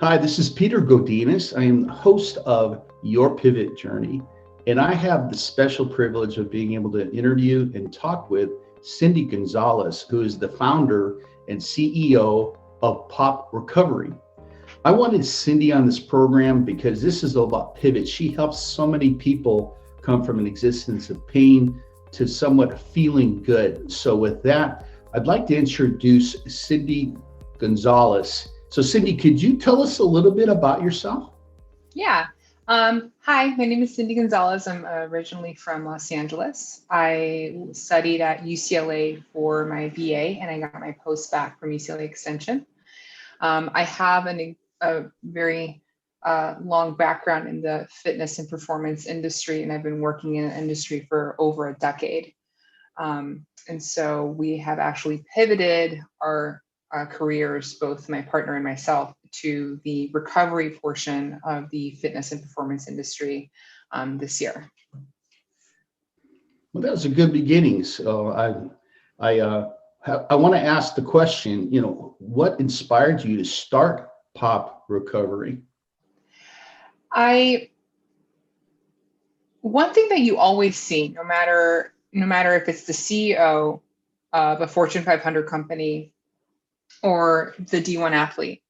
Hi, this is Peter Godinez. I am the host of Your Pivot Journey, and I have the special privilege of being able to interview and talk with Cindy Gonzalez, who is the founder and CEO of POP Recovery. I wanted Cindy on this program because this is all about pivot. She helps so many people come from an existence of pain to somewhat feeling good. So with that, I'd like to introduce Cindy Gonzalez. So Cindy, could you tell us a little bit about yourself? Yeah. Hi, my name is Cindy Gonzalez. I'm originally from Los Angeles. I studied at UCLA for my BA and I got my post-bac from UCLA Extension. I have a very long background in the fitness and performance industry, and I've been working in the industry for over a decade. And so we have actually pivoted our careers, both my partner and myself, to the recovery portion of the fitness and performance industry this year. Well, that was a good beginning. So I want to ask the question, what inspired you to start POP Recovery? One thing that you always see, no matter if it's the CEO of a Fortune 500 company or the D1 athlete,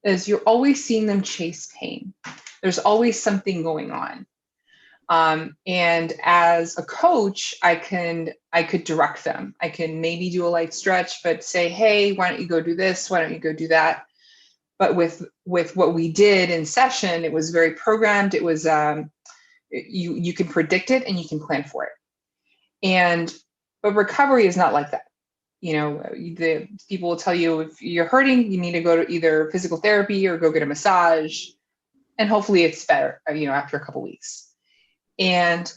is you're always seeing them chase pain. There's always something going on. And as a coach, I could direct them. I can maybe do a light stretch, but say, hey, why don't you go do this? Why don't you go do that? But with what we did in session, it was very programmed. It was, you can predict it and you can plan for it. But recovery is not like that. The people will tell you if you're hurting, you need to go to either physical therapy or go get a massage, and hopefully it's better, after a couple weeks. And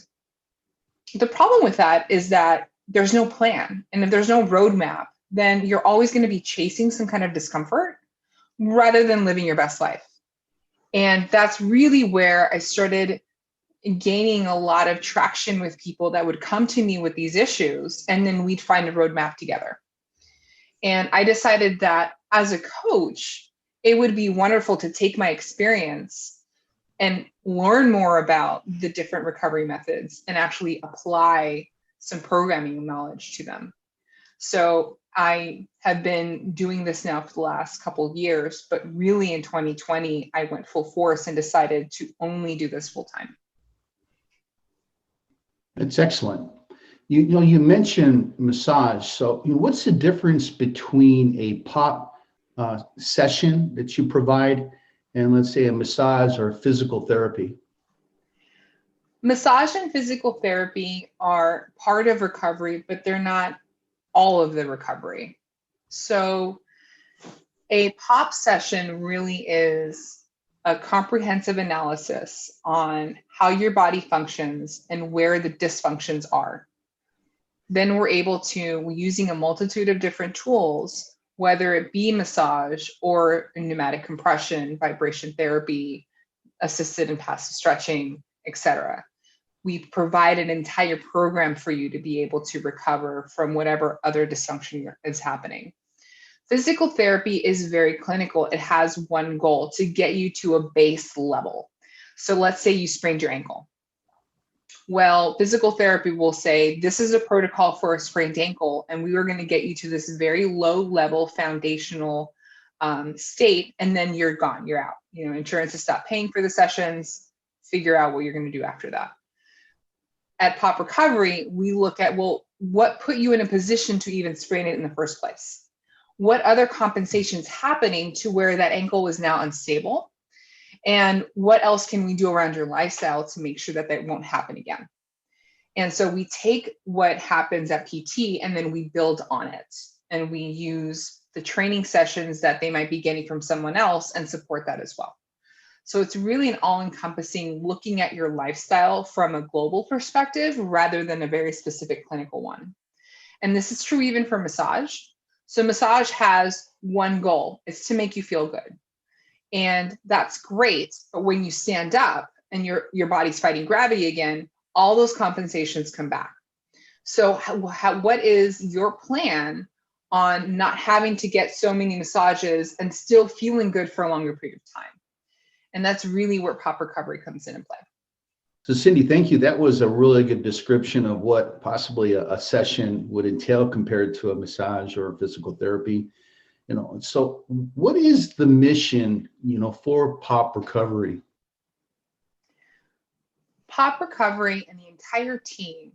the problem with that is that there's no plan. And if there's no roadmap, then you're always going to be chasing some kind of discomfort rather than living your best life. And that's really where I started gaining a lot of traction with people that would come to me with these issues, and then we'd find a roadmap together. And I decided that as a coach, it would be wonderful to take my experience and learn more about the different recovery methods and actually apply some programming knowledge to them. So I have been doing this now for the last couple of years, but really in 2020, I went full force and decided to only do this full time. That's excellent. You mentioned massage. So what's the difference between a POP session that you provide and, let's say, a massage or physical therapy? Massage and physical therapy are part of recovery, but they're not all of the recovery. So a POP session really is a comprehensive analysis on how your body functions and where the dysfunctions are. Then we're able to, using a multitude of different tools, whether it be massage or pneumatic compression, vibration therapy, assisted and passive stretching, etc. We provide an entire program for you to be able to recover from whatever other dysfunction is happening. Physical therapy is very clinical. It has one goal: to get you to a base level. So let's say you sprained your ankle. Well, physical therapy will say, this is a protocol for a sprained ankle, and we are going to get you to this very low level foundational state, and then you're gone, you're out. Insurance has stopped paying for the sessions, figure out what you're going to do after that. At POP Recovery, we look at, well, what put you in a position to even sprain it in the first place? What other compensations happening to where that ankle is now unstable? And what else can we do around your lifestyle to make sure that that won't happen again? And so we take what happens at PT and then we build on it. And we use the training sessions that they might be getting from someone else and support that as well. So it's really an all-encompassing looking at your lifestyle from a global perspective rather than a very specific clinical one. And this is true even for massage. So massage has one goal: it's to make you feel good. And that's great. But when you stand up and your body's fighting gravity again, all those compensations come back. So what is your plan on not having to get so many massages and still feeling good for a longer period of time? And that's really where pop recovery comes into play. So Cindy, thank you. That was a really good description of what possibly a session would entail compared to a massage or physical therapy. So what is the mission, for pop recovery? Pop recovery and the entire team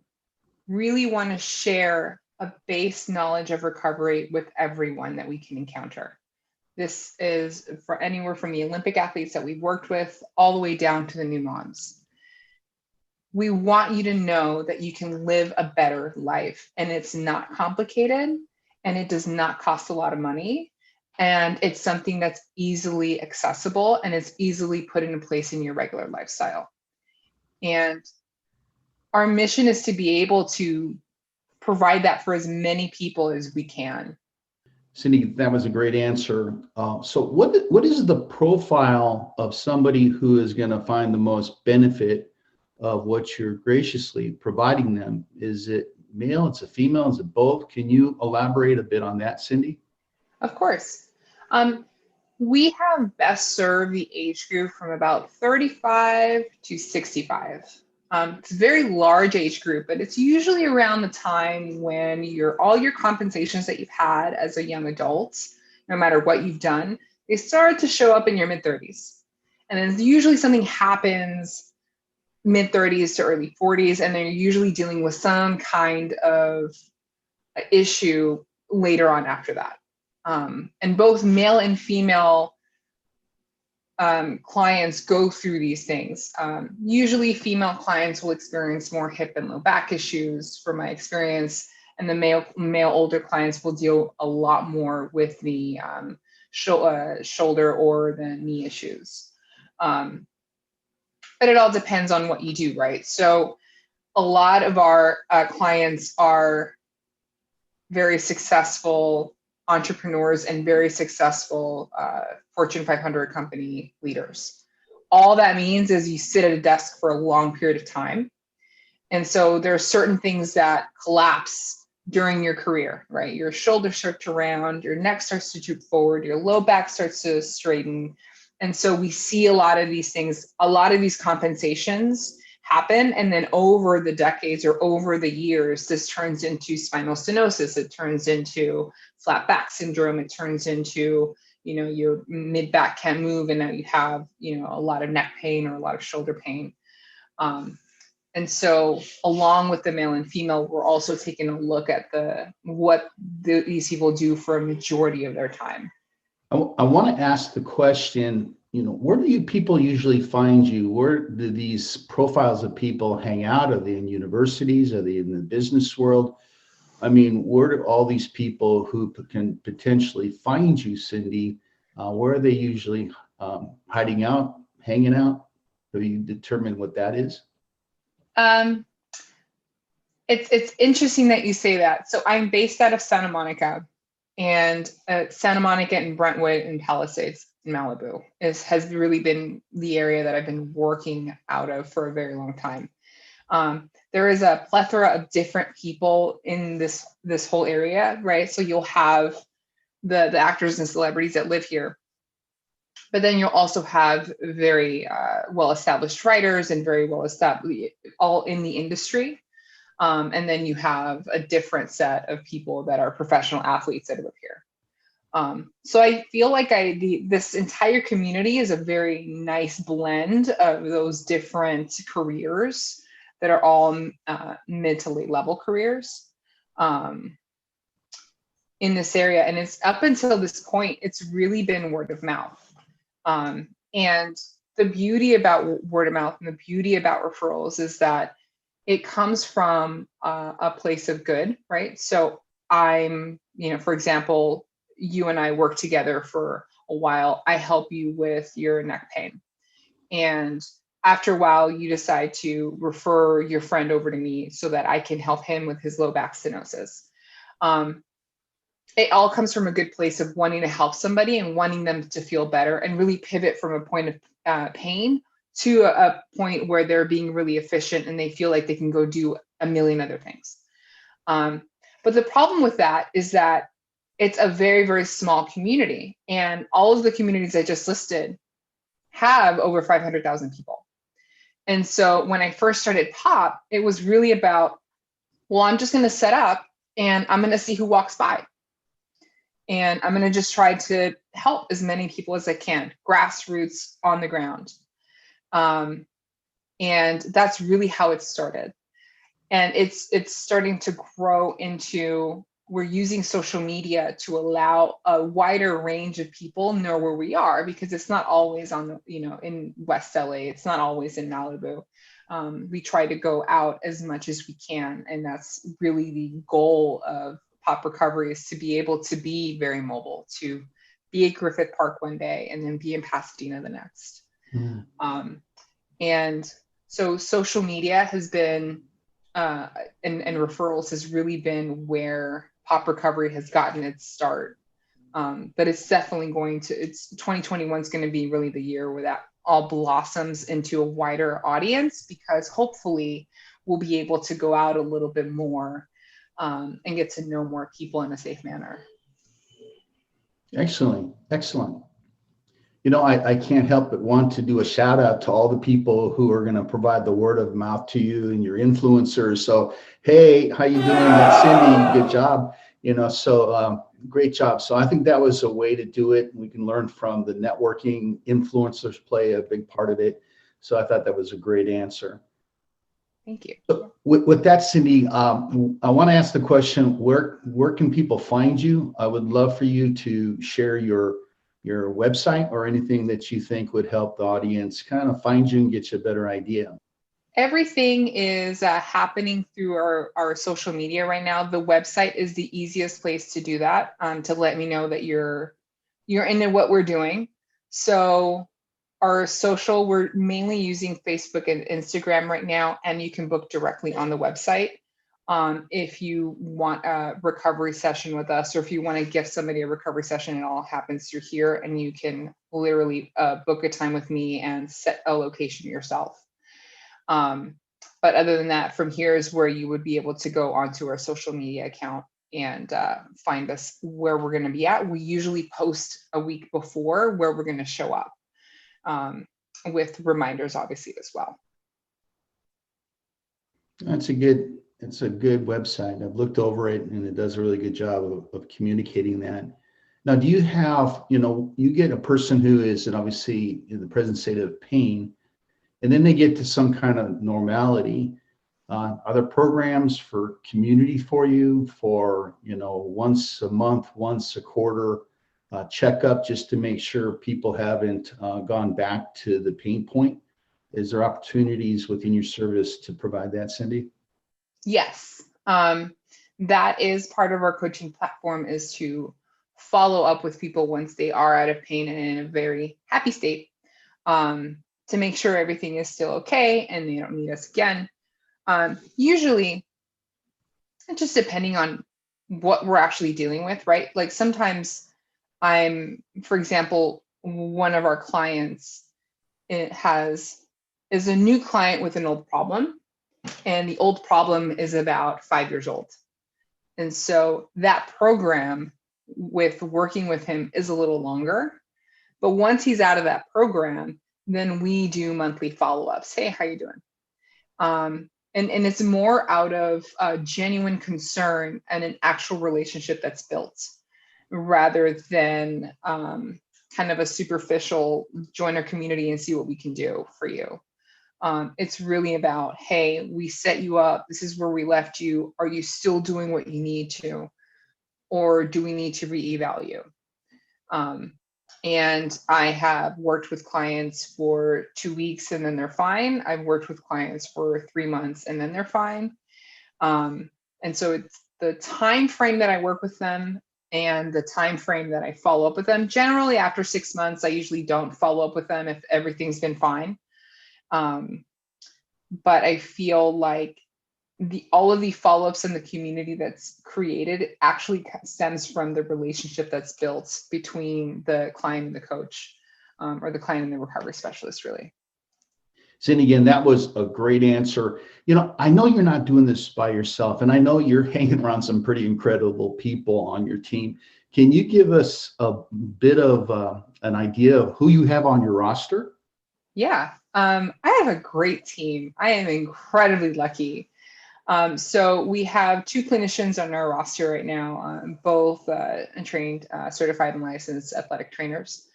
really want to share a base knowledge of recovery with everyone that we can encounter. This is for anywhere from the Olympic athletes that we've worked with all the way down to the new moms. We want you to know that you can live a better life, and it's not complicated, and it does not cost a lot of money, and it's something that's easily accessible, and it's easily put into place in your regular lifestyle. And our mission is to be able to provide that for as many people as we can. Cindy, that was a great answer. So what is the profile of somebody who is going to find the most benefit of what you're graciously providing them? Is it male? Is it female? Is it both? Can you elaborate a bit on that, Cindy? Of course. We have best served the age group from about 35 to 65. It's a very large age group, but it's usually around the time when all your compensations that you've had as a young adult, no matter what you've done, they start to show up in your mid-30s. And then usually something happens mid-30s to early 40s, and then you're usually dealing with some kind of issue later on after that. And both male and female clients go through these things. Usually female clients will experience more hip and low back issues from my experience, and the male older clients will deal a lot more with the shoulder or the knee issues. But it all depends on what you do, right? So a lot of our clients are very successful entrepreneurs and very successful Fortune 500 company leaders. All that means is you sit at a desk for a long period of time. And so there are certain things that collapse during your career, right? Your shoulder starts to round, your neck starts to droop forward, your low back starts to straighten. And so we see a lot of these things, a lot of these compensations happen. And then over the decades or over the years, this turns into spinal stenosis. It turns into flat back syndrome. It turns into, your mid back can't move. And now you have, a lot of neck pain or a lot of shoulder pain. And so along with the male and female, we're also taking a look at what these people do for a majority of their time. I want to ask the question, where do you people usually find you? Where do these profiles of people hang out? Are they in universities? Are they in the business world? I mean, where do all these people who can potentially find you, Cindy, where are they usually hiding out, hanging out? Have you determined what that is? It's interesting that you say that. So I'm based out of Santa Monica, and Santa Monica and Brentwood and Palisades in Malibu has really been the area that I've been working out of for a very long time. There is a plethora of different people in this whole area, right? So you'll have the actors and celebrities that live here, but then you'll also have very well-established writers and very well-established, all in the industry. And then you have a different set of people that are professional athletes that live here. So I feel like this entire community is a very nice blend of those different careers that are all mid to late level careers in this area. And it's up until this point, it's really been word of mouth. And the beauty about word of mouth and the beauty about referrals is that it comes from a place of good, right? So I'm, for example, you and I work together for a while. I help you with your neck pain. And after a while, you decide to refer your friend over to me so that I can help him with his low back stenosis. It all comes from a good place of wanting to help somebody and wanting them to feel better and really pivot from a point of pain to a point where they're being really efficient and they feel like they can go do a million other things. But the problem with that is that it's a very, very small community, and all of the communities I just listed have over 500,000 people. And so when I first started POP, it was really about, well, I'm just going to set up and I'm going to see who walks by. And I'm going to just try to help as many people as I can, grassroots, on the ground. And that's really how it started. And it's starting to grow into, we're using social media to allow a wider range of people know where we are, because it's not always on the, in West LA, it's not always in Malibu. We try to go out as much as we can. And that's really the goal of POP recovery, is to be able to be very mobile, to be at Griffith Park one day and then be in Pasadena the next. And so social media has been, and referrals has really been where POP recovery has gotten its start. But it's definitely it's 2021 is going to be really the year where that all blossoms into a wider audience, because hopefully we'll be able to go out a little bit more and get to know more people in a safe manner. Excellent. Excellent. I can't help but want to do a shout out to all the people who are going to provide the word of mouth to you and your influencers. So, hey, how you doing? That's Cindy. Good job. Great job. So I think that was a way to do it. We can learn from the networking. Influencers play a big part of it. So I thought that was a great answer. Thank you. So with that, Cindy, I want to ask the question, where can people find you? I would love for you to share your website or anything that you think would help the audience kind of find you and get you a better idea. Everything is happening through our social media right now. The website is the easiest place to do that, to let me know that you're into what we're doing. So our social, we're mainly using Facebook and Instagram right now, and you can book directly on the website. If you want a recovery session with us, or if you want to gift somebody a recovery session, it all happens through here, and you can literally book a time with me and set a location yourself. But other than that, from here is where you would be able to go onto our social media account and find us where we're going to be at. We usually post a week before where we're going to show up, with reminders, obviously, as well. It's a good website. I've looked over it, and it does a really good job of communicating that. Now, do you have, you get a person who is obviously in the present state of pain, and then they get to some kind of normality. Are there programs for community for you for, once a month, once a quarter checkup, just to make sure people haven't gone back to the pain point? Is there opportunities within your service to provide that, Cindy? Yes. That is part of our coaching platform, is to follow up with people once they are out of pain and in a very happy state, to make sure everything is still okay and they don't need us again. Usually, just depending on what we're actually dealing with, right? Like sometimes for example, one of our clients, is a new client with an old problem, and the old problem is about 5 years old. And so that program with working with him is a little longer, but once he's out of that program, then we do monthly follow-ups. Hey, how you doing? And it's more out of a genuine concern and an actual relationship that's built, rather than kind of a superficial join our community and see what we can do for you. It's really about, hey, we set you up. This is where we left you. Are you still doing what you need to? Or do we need to reeval you? And I have worked with clients for 2 weeks and then they're fine. I've worked with clients for 3 months and then they're fine. And so it's the time frame that I work with them and the time frame that I follow up with them. Generally, after 6 months, I usually don't follow up with them if everything's been fine. But I feel like all of the follow-ups in the community that's created actually stems from the relationship that's built between the client and the coach, or the client and the recovery specialist, really. Cindy, again, that was a great answer. I know you're not doing this by yourself, and I know you're hanging around some pretty incredible people on your team. Can you give us a bit of an idea of who you have on your roster? Yeah, I have a great team. I am incredibly lucky. So we have two clinicians on our roster right now, both trained, certified and licensed athletic trainers.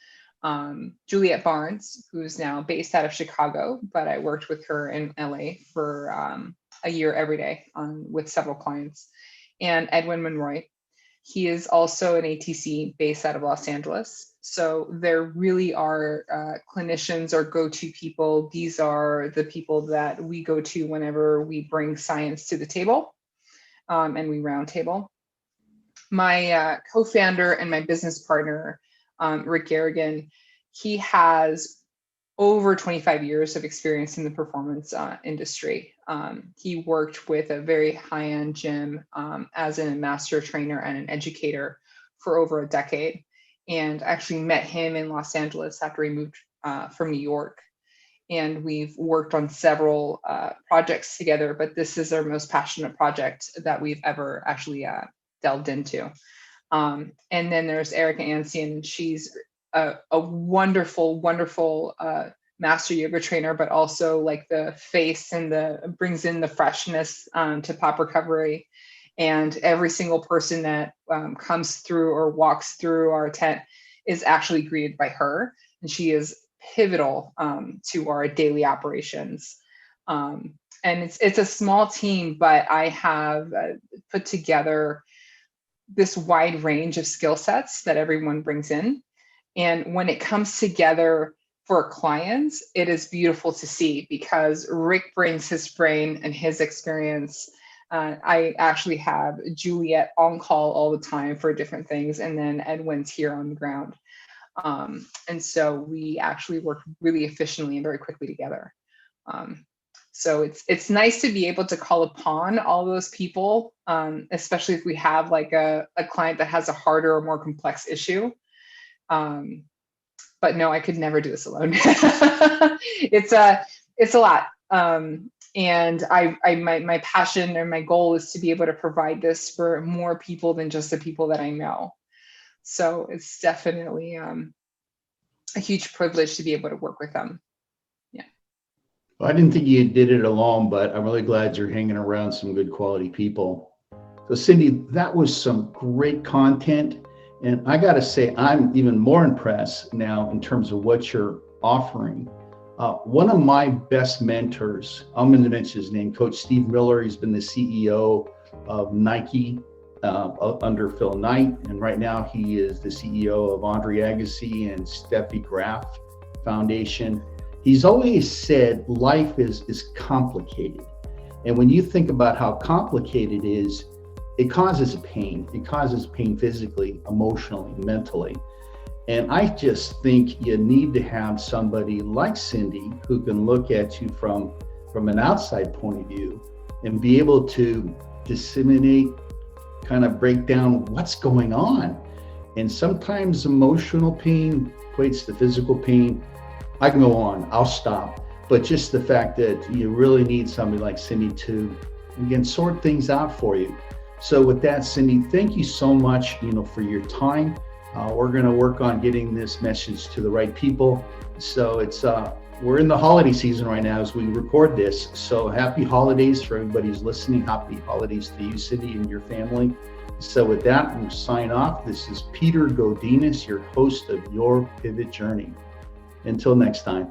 Juliet Barnes, who's now based out of Chicago, but I worked with her in LA for a year every day with several clients. And Edwin Monroy. He is also an ATC based out of Los Angeles. So there really are clinicians or go-to people. These are the people that we go to whenever we bring science to the table and we roundtable. My co-founder and my business partner, Rick Gerrigan, he has over 25 years of experience in the performance industry. He worked with a very high-end gym as a master trainer and an educator for over a decade, and actually met him in Los Angeles after he moved from New York. And we've worked on several projects together, but this is our most passionate project that we've ever actually delved into. And then there's Erica Ansian. She's a wonderful, wonderful master yoga trainer, but also like the face and brings in the freshness to pop recovery. And every single person that comes through or walks through our tent is actually greeted by her. And she is pivotal to our daily operations. And it's a small team, but I have put together this wide range of skill sets that everyone brings in. And when it comes together for clients, it is beautiful to see because Rick brings his brain and his experience. I actually have Juliet on call all the time for different things, and then Edwin's here on the ground. And so we actually work really efficiently and very quickly together. So it's nice to be able to call upon all those people, especially if we have like a client that has a harder or more complex issue. But no, I could never do this alone. It's a lot. And my passion and my goal is to be able to provide this for more people than just the people that I know. So it's definitely a huge privilege to be able to work with them. Yeah. Well, I didn't think you did it alone, but I'm really glad you're hanging around some good quality people. So Cindy, that was some great content. And I got to say, I'm even more impressed now in terms of what you're offering. One of my best mentors, I'm going to mention his name, Coach Steve Miller. He's been the CEO of Nike under Phil Knight. And right now he is the CEO of Andre Agassi and Steffi Graf Foundation. He's always said life is complicated. And when you think about how complicated it is, it causes pain. It causes pain physically, emotionally, mentally. And I just think you need to have somebody like Cindy who can look at you from an outside point of view and be able to disseminate, kind of break down what's going on. And sometimes emotional pain equates to physical pain. I can go on, I'll stop. But just the fact that you really need somebody like Cindy to, again, sort things out for you. So with that, Cindy, thank you so much, for your time. We're going to work on getting this message to the right people. So we're in the holiday season right now as we record this. So happy holidays for everybody who's listening. Happy holidays to you, Cindy, and your family. So with that, we'll sign off. This is Peter Godinez, your host of Your Pivot Journey. Until next time.